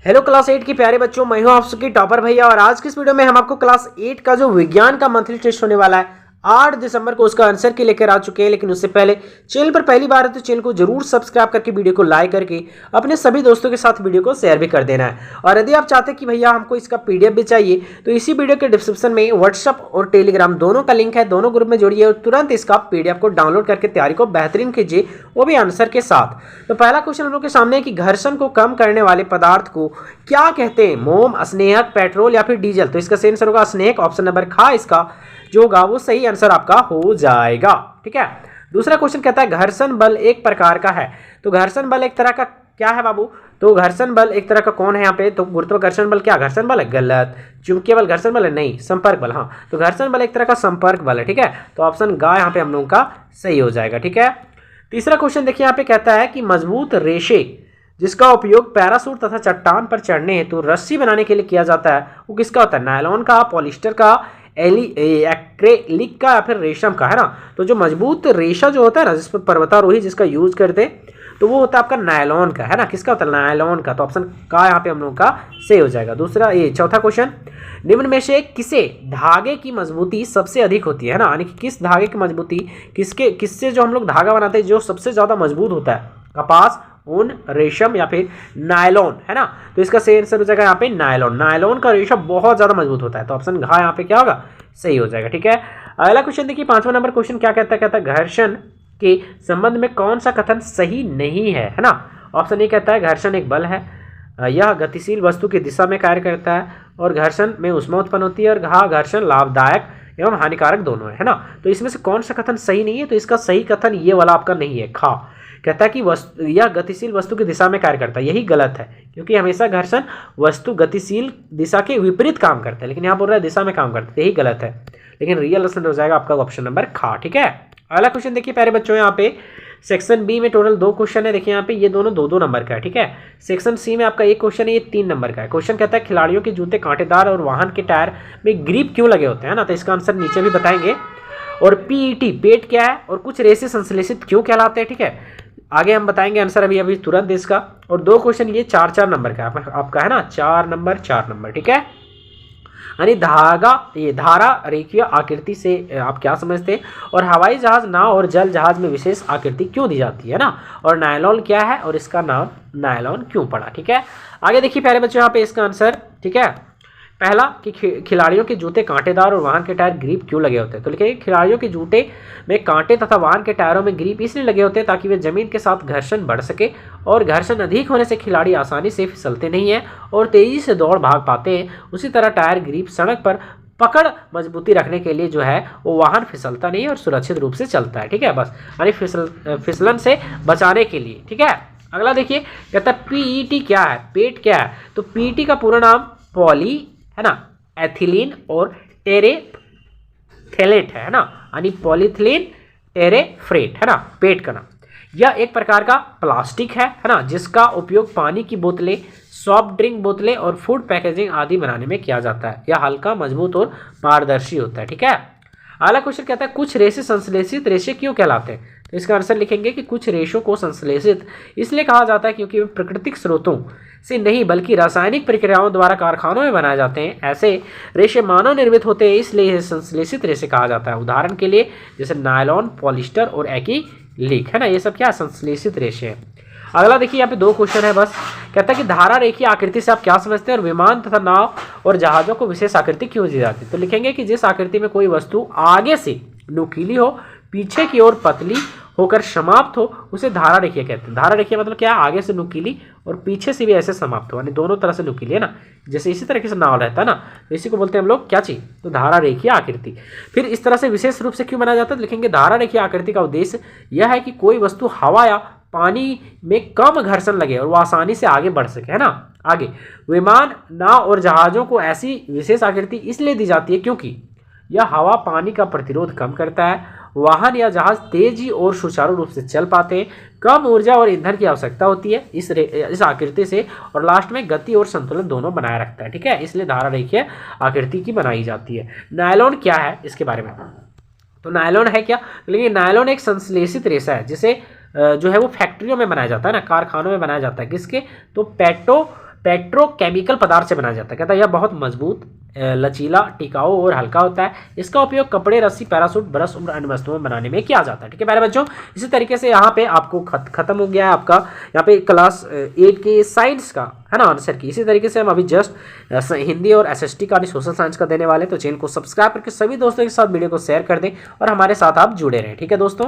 Hello class 8 के प्यारे बच्चों, मैं हूं आप सबकी टॉपर भैया। और आज की इस वीडियो में हम आपको क्लास 8 का जो विज्ञान का मंथली टेस्ट होने वाला है 8 दिसंबर को, उसका आंसर की लेकर आ चुके हैं। लेकिन उससे पहले चैनल पर पहली बार है तो चैनल को जरूर सब्सक्राइब करके वीडियो को लाइक करके अपने सभी दोस्तों के साथ वीडियो को शेयर भी कर देना है। और यदि आप चाहते हैं कि भैया हमको इसका पीडीएफ भी चाहिए तो इसी वीडियो के डिस्क्रिप्शन में व्हाट्सअप और टेलीग्राम दोनों का लिंक है, दोनों ग्रुप में जोड़िए और तुरंत इसका पीडीएफ को डाउनलोड करके तैयारी को बेहतरीन कीजिए, वो भी आंसर के साथ। तो पहला क्वेश्चन हम लोग के सामने है कि घर्षण को कम करने वाले पदार्थ को क्या कहते हैं? मोम, स्नेहक, पेट्रोल या फिर डीजल? तो इसका सही आंसर होगा स्नेहक। ऑप्शन नंबर खा इसका जो होगा वो सही आंसर आपका हो जाएगा। ठीक है। दूसरा क्वेश्चन कहता है घर्षण बल एक प्रकार का है। तो घर्षण बल एक तरह का क्या है बाबू? तो घर्षण बल एक तरह का कौन है यहाँ पे? तो गुरुत्वाकर्षण बल क्या घर्षण बल है? गलत। चुंबकीय बल घर्षण बल है? नहीं। संपर्क बल। हाँ, तो घर्षण बल एक तरह का संपर्क बल है। ठीक है, तो ऑप्शन ग यहाँ पे हम लोगों का सही हो जाएगा। ठीक है। तीसरा क्वेश्चन देखिए यहाँ पे कहता है कि मजबूत रेशे जिसका उपयोग पैरासूट तथा चट्टान पर चढ़ने हेतु रस्सी बनाने के लिए किया जाता है वो किसका होता है? नायलॉन का, पॉलिस्टर का, एक्रेलिक का या फिर रेशम का, है ना। तो जो मजबूत रेशा जो होता है ना, जिस पर पर्वतारोही जिसका यूज करते तो वो होता है आपका नायलॉन का, है ना। किसका होता है? नायलॉन का। तो ऑप्शन का यहाँ पे हम लोगों का सही हो जाएगा। दूसरा ये चौथा क्वेश्चन, निम्न में से किसे धागे की मजबूती सबसे अधिक होती है ना, यानी कि किस धागे की मजबूती किससे जो हम लोग धागा बनाते हैं जो सबसे ज्यादा मजबूत होता है? कपास, ऊन, रेशम या फिर नायलॉन, है ना। तो इसका सही आंसर हो जाएगा यहाँ पे नायलॉन। नायलॉन का रेशा बहुत ज्यादा मजबूत होता है, तो ऑप्शन घ यहाँ पे क्या होगा? सही हो जाएगा। ठीक है। अगला क्वेश्चन देखिए, 5वां नंबर क्वेश्चन क्या कहता है? कहता है घर्षण के संबंध में कौन सा कथन सही नहीं है ना। ऑप्शन ए कहता है घर्षण एक बल है, यह गतिशील वस्तु की दिशा में कार्य करता है और घर्षण में ऊष्मा उत्पन्न होती है, और घ घर्षण लाभदायक एवं हानिकारक दोनों है ना। तो इसमें से कौन सा कथन सही नहीं है? तो इसका सही कथन ये वाला आपका नहीं है, खा। कहता है कि यह गतिशील वस्तु की दिशा में कार्य करता है, यही गलत है क्योंकि हमेशा घर्षण वस्तु गतिशील दिशा के विपरीत काम करता है, लेकिन यहाँ बोल रहा है दिशा में काम करता है, यही गलत है। लेकिन रियल आंसर हो जाएगा आपका ऑप्शन नंबर खा। ठीक है। अगला क्वेश्चन देखिए प्यारे बच्चों, यहाँ पे सेक्शन बी में टोटल 2 क्वेश्चन है। देखिए यहाँ पे ये दोनों 2-2 नंबर का है। ठीक है। सेक्शन सी में आपका एक क्वेश्चन है, ये 3 नंबर का है। क्वेश्चन कहता है खिलाड़ियों के जूते कांटेदार और वाहन के टायर में ग्रिप क्यों लगे होते हैं ना। तो इसका आंसर नीचे भी बताएंगे। और पीईटी पेट क्या है और कुछ रेसे संश्लेषित क्यों कहलाते हैं? ठीक है, आगे हम बताएंगे आंसर अभी अभी तुरंत इसका। और 2 क्वेश्चन ये 4-4 नंबर का आपका है ना, 4 नंबर। ठीक है। यानी धारा रेखीय आकृति से आप क्या समझते हैं? और हवाई जहाज, नाव और जल जहाज में विशेष आकृति क्यों दी जाती है ना। और नायलॉन क्या है और इसका नाम नायलॉन क्यों पड़ा? ठीक है। आगे देखिए प्यारे बच्चों यहाँ पे इसका आंसर। ठीक है। पहला कि खिलाड़ियों के जूते कांटेदार और वाहन के टायर ग्रिप क्यों लगे होते हैं? तो लिखिए खिलाड़ियों के जूते में कांटे तथा वाहन के टायरों में ग्रिप इसलिए लगे होते हैं ताकि वे जमीन के साथ घर्षण बढ़ सके, और घर्षण अधिक होने से खिलाड़ी आसानी से फिसलते नहीं हैं और तेजी से दौड़ भाग पाते हैं। उसी तरह टायर ग्रिप सड़क पर पकड़ मजबूती रखने के लिए जो है वो वाहन फिसलता नहीं है और सुरक्षित रूप से चलता है। ठीक है, बस यानी फिसलन से बचाने के लिए। ठीक है। अगला देखिए कहता है पीईटी क्या है, पेट क्या है? तो पीईटी का पूरा नाम पॉली है ना एथिलीन और टेरेफ्थेलेट है ना, यानी पॉलीथिलीन टेरेफ्रेट है ना पेट का नाम। यह एक प्रकार का प्लास्टिक है ना, जिसका उपयोग पानी की बोतलें, सॉफ्ट ड्रिंक बोतलें और फूड पैकेजिंग आदि बनाने में किया जाता है। यह हल्का, मजबूत और पारदर्शी होता है। ठीक है। अगला क्वेश्चन कहता है कुछ रेशे संश्लेषित रेशे क्यों कहलाते हैं? तो इसका आंसर लिखेंगे कि कुछ रेशों को संश्लेषित इसलिए कहा जाता है क्योंकि वे प्राकृतिक स्रोतों से नहीं बल्कि रासायनिक प्रक्रियाओं द्वारा कारखानों में बनाए जाते हैं। ऐसे रेशे मानव निर्मित होते हैं, इसलिए संश्लेषित रेशे कहा जाता है। उदाहरण के लिए जैसे नायलॉन, पॉलिस्टर और एक्रिलिक, है ना, ये सब क्या संश्लेषित रेशे हैं। अगला देखिए यहाँ पे 2 क्वेश्चन है बस। कहता है कि धारा रेखीय आकृति से आप क्या समझते हैं और विमान तथा नाव और जहाजों को विशेष आकृति क्यों दी जाती है? तो लिखेंगे कि जिस आकृति में कोई वस्तु आगे से नुकीली हो, पीछे की ओर पतली होकर समाप्त हो, उसे धारा रेखीय कहते हैं। धारा रेखीय मतलब क्या? आगे से नुकीली और पीछे से भी ऐसे समाप्त हो, यानी दोनों तरह से नुकीली, है ना। जैसे इसी तरीके से नाव रहता है ना, तो इसी को बोलते हैं हम लोग क्या चीज? तो धारा रेखीय आकृति। फिर इस तरह से विशेष रूप से क्यों बनाया जाता है? लिखेंगे धारा रेखीय आकृति का उद्देश्य यह है कि कोई वस्तु हवा या पानी में कम घर्षण लगे और वो आसानी से आगे बढ़ सके, है ना। आगे विमान, नाव और जहाजों को ऐसी विशेष आकृति इसलिए दी जाती है क्योंकि यह हवा पानी का प्रतिरोध कम करता है, वाहन या जहाज तेजी और सुचारू रूप से चल पाते हैं, कम ऊर्जा और ईंधन की आवश्यकता होती है इस आकृति से, और लास्ट में गति और संतुलन दोनों बनाए रखता है। ठीक है, इसलिए धारा रेखीय आकृति की बनाई जाती है। नायलॉन क्या है इसके बारे में? तो नायलॉन है क्या? लेकिन नायलॉन एक संश्लेषित रेशा है जिसे जो है वो फैक्ट्रियों में बनाया जाता है ना, कारखानों में बनाया जाता है। किसके? तो पेट्रोकेमिकल पदार्थ से बनाया जाता है। कहता है यह बहुत मजबूत, लचीला, टिकाऊ और हल्का होता है। इसका उपयोग कपड़े, रस्सी, पैरासूट, ब्रश और अन्य वस्तुओं बनाने में किया जाता है। ठीक है प्यारे बच्चों, इसी तरीके से यहाँ पे आपको खत्म हो गया है आपका यहाँ पे क्लास 8 के साइंस का, है ना, आंसर की। इसी तरीके से हम अभी जस्ट हिंदी और एसएसटी का, सोशल साइंस का देने वाले। तो चैनल को सब्सक्राइब करके सभी दोस्तों के साथ वीडियो को शेयर कर दें और हमारे साथ आप जुड़े रहें। ठीक है दोस्तों।